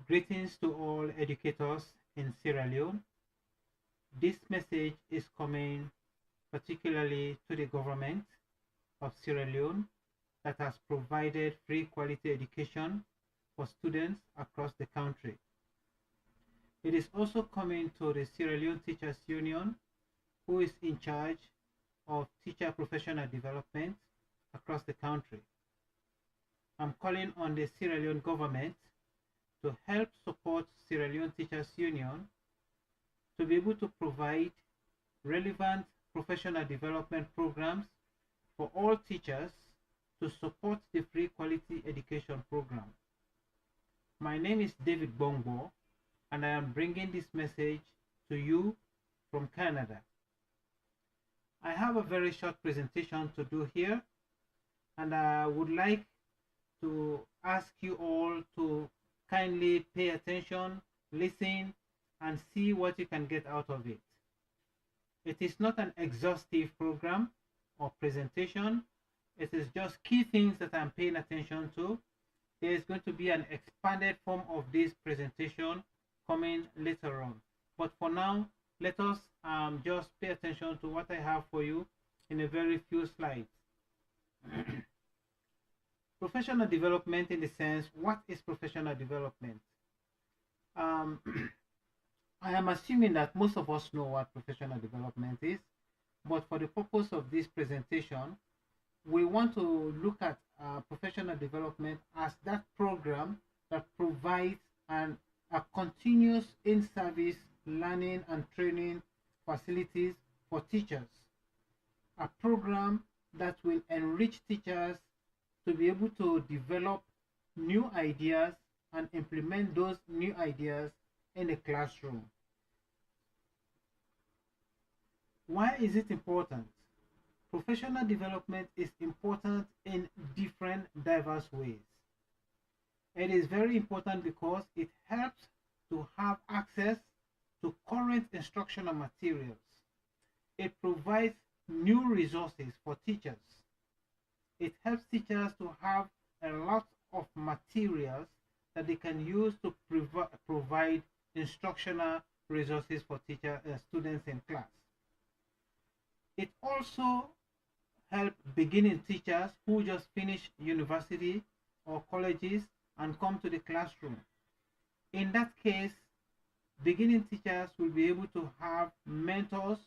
Greetings to all educators in Sierra Leone. This message is coming particularly to the government of Sierra Leone that has provided free quality education for students across the country. It is also coming to the Sierra Leone Teachers Union, who is in charge of teacher professional development across the country. I'm calling on the Sierra Leone government to help support Sierra Leone Teachers Union to be able to provide relevant professional development programs for all teachers to support the free quality education program. My name is David Bongbo, and I am bringing this message to you from Canada. I have a very short presentation to do here, and I would like to ask you all to kindly pay attention, listen, and see what you can get out of it. It is not an exhaustive program or presentation. It is just key things that I'm paying attention to. There is going to be an expanded form of this presentation coming later on. But for now, let us just pay attention to what I have for you in a very few slides. Professional development, in the sense, what is professional development? I am assuming that most of us know what professional development is, but for the purpose of this presentation, we want to look at professional development as that program that provides a continuous in-service learning and training facilities for teachers. A program that will enrich teachers to be able to develop new ideas and implement those new ideas in the classroom. Why is it important? Professional development is important in different diverse ways. It is very important because it helps to have access to current instructional materials. It provides new resources for teachers. It helps teachers to have a lot of materials that they can use to provide instructional resources for students in class. It also helps beginning teachers who just finish university or colleges and come to the classroom. In that case, beginning teachers will be able to have mentors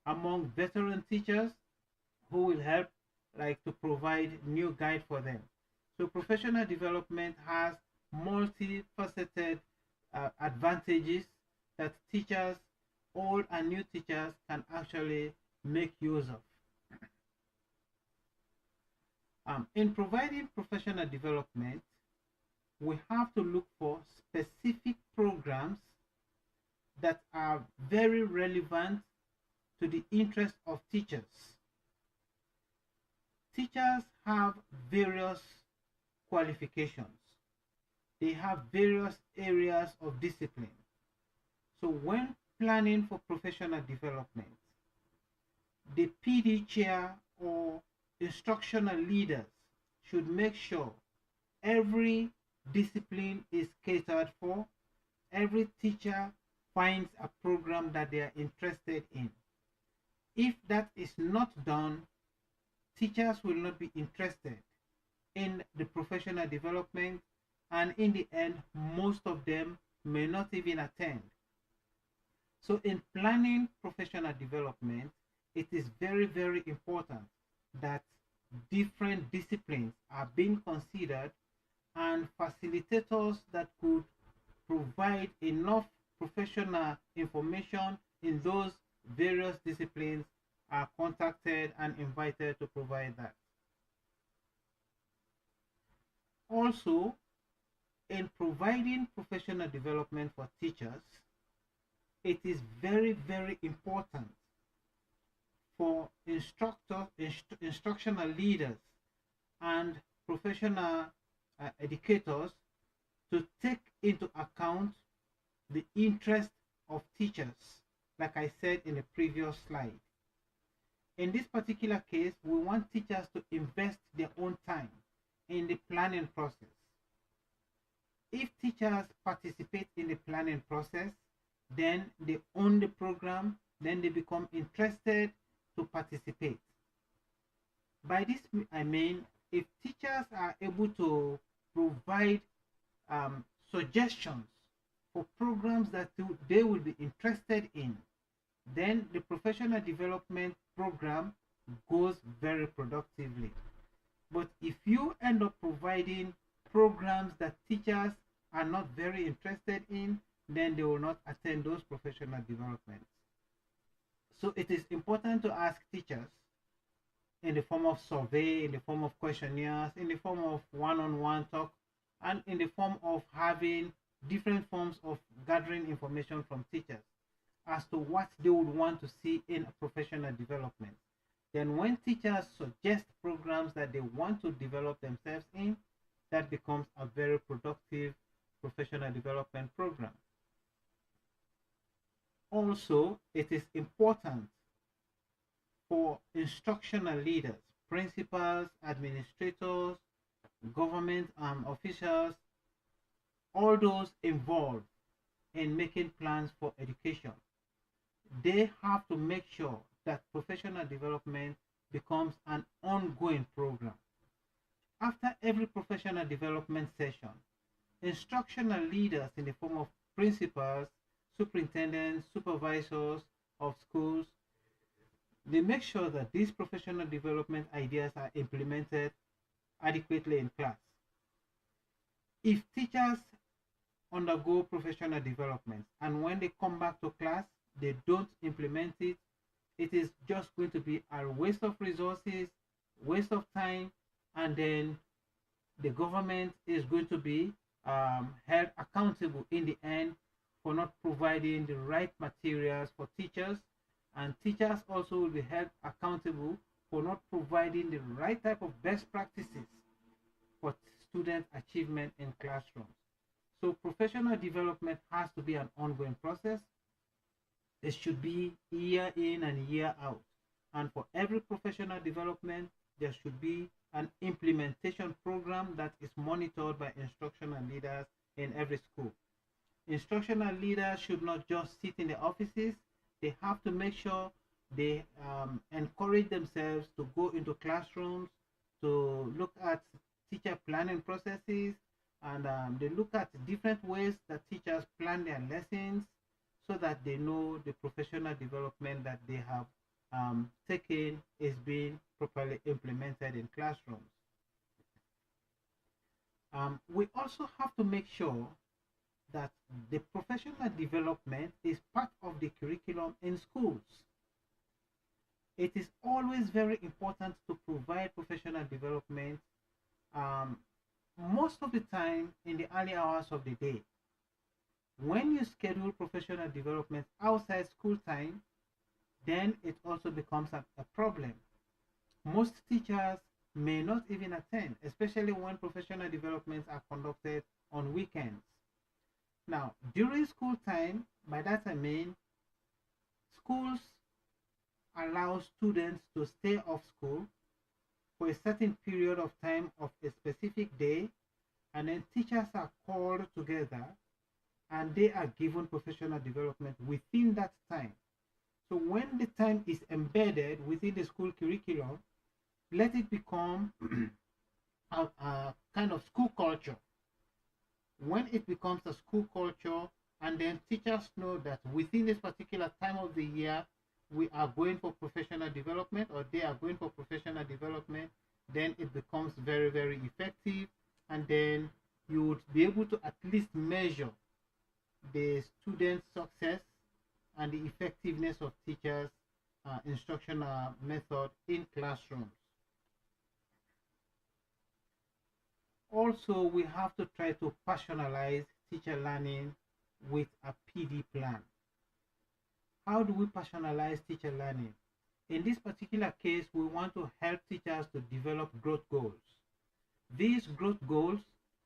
among veteran teachers who will help to provide new guide for them. So professional development has multifaceted advantages that teachers, old and new teachers, can actually make use of. In providing professional development, we have to look for specific programs that are very relevant to the interest of teachers. Teachers have various qualifications. They have various areas of discipline. So when planning for professional development, the PD chair or instructional leaders should make sure every discipline is catered for, every teacher finds a program that they are interested in. If that is not done, teachers will not be interested in the professional development, and in the end, most of them may not even attend. So in planning professional development, it is very, very important that different disciplines are being considered, and facilitators that could provide enough professional information in those various disciplines are contacted and invited to provide that. Also, in providing professional development for teachers, it is very, very important for instructional leaders and professional educators to take into account the interest of teachers, like I said in the previous slide. In this particular case, we want teachers to invest their own time in the planning process. If teachers participate in the planning process, then they own the program, then they become interested to participate. By this I mean, if teachers are able to provide suggestions for programs that they will be interested in, then the professional development program goes very productively. But if you end up providing programs that teachers are not very interested in, then they will not attend those professional developments. So it is important to ask teachers in the form of survey, in the form of questionnaires, in the form of one-on-one talk, and in the form of having different forms of gathering information from teachers as to what they would want to see in a professional development. Then when teachers suggest programs that they want to develop themselves in, that becomes a very productive professional development program. Also, it is important for instructional leaders, principals, administrators, government officials, all those involved in making plans for education. They have to make sure that professional development becomes an ongoing program. After every professional development session, instructional leaders in the form of principals, superintendents, supervisors of schools, they make sure that these professional development ideas are implemented adequately in class. If teachers undergo professional development and when they come back to class, they don't implement it, it is just going to be a waste of resources, waste of time, and then the government is going to be held accountable in the end for not providing the right materials for teachers, and teachers also will be held accountable for not providing the right type of best practices for student achievement in classrooms. So professional development has to be an ongoing process. It should be year in and year out. And for every professional development, there should be an implementation program that is monitored by instructional leaders in every school. Instructional leaders should not just sit in the offices. They have to make sure they encourage themselves to go into classrooms, to look at teacher planning processes, and they look at different ways that teachers plan their lessons so that they know the professional development that they have taken is being properly implemented in classrooms. We also have to make sure that the professional development is part of the curriculum in schools. It is always very important to provide professional development most of the time in the early hours of the day. When you schedule professional development outside school time, then it also becomes a problem. Most teachers may not even attend, especially when professional developments are conducted on weekends. Now, during school time, by that I mean schools allow students to stay off school for a certain period of time of a specific day, and then teachers are called together and they are given professional development within that time. So when the time is embedded within the school curriculum, let it become a kind of school culture. When it becomes a school culture, and then teachers know that within this particular time of the year, we are going for professional development, or they are going for professional development, then it becomes very, very effective. And then you would be able to at least measure the student success and the effectiveness of teachers' instructional method in classrooms. Also, we have to try to personalize teacher learning with a PD plan. How do we personalize teacher learning? In this particular case, we want to help teachers to develop growth goals. These growth goals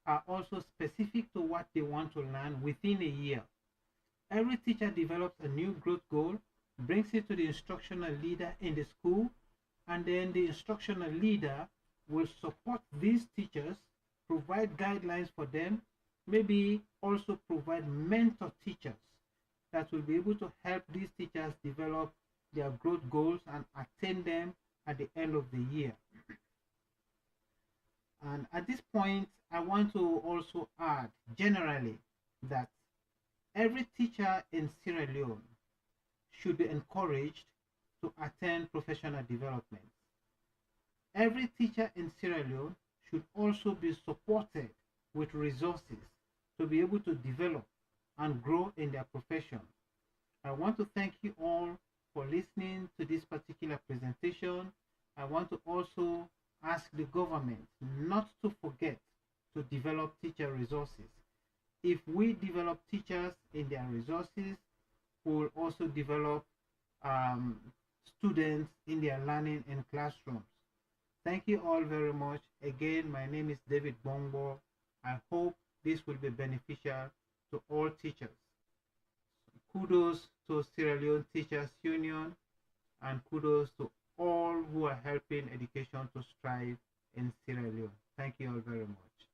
are also specific to what they want to learn within a year. Every teacher develops a new growth goal, brings it to the instructional leader in the school, and then the instructional leader will support these teachers, provide guidelines for them, maybe also provide mentor teachers that will be able to help these teachers develop their growth goals and attain them at the end of the year. And at this point, I want to also add generally that every teacher in Sierra Leone should be encouraged to attend professional development. Every teacher in Sierra Leone should also be supported with resources to be able to develop and grow in their profession. I want to thank you all for listening to this particular presentation. I want to also ask the government not to forget to develop teacher resources. If we develop teachers in their resources, we will also develop students in their learning in classrooms. Thank you all very much. Again, my name is David Bongbo. I hope this will be beneficial to all teachers. Kudos to Sierra Leone Teachers Union, and kudos to all who are helping education to strive in Sierra Leone. Thank you all very much.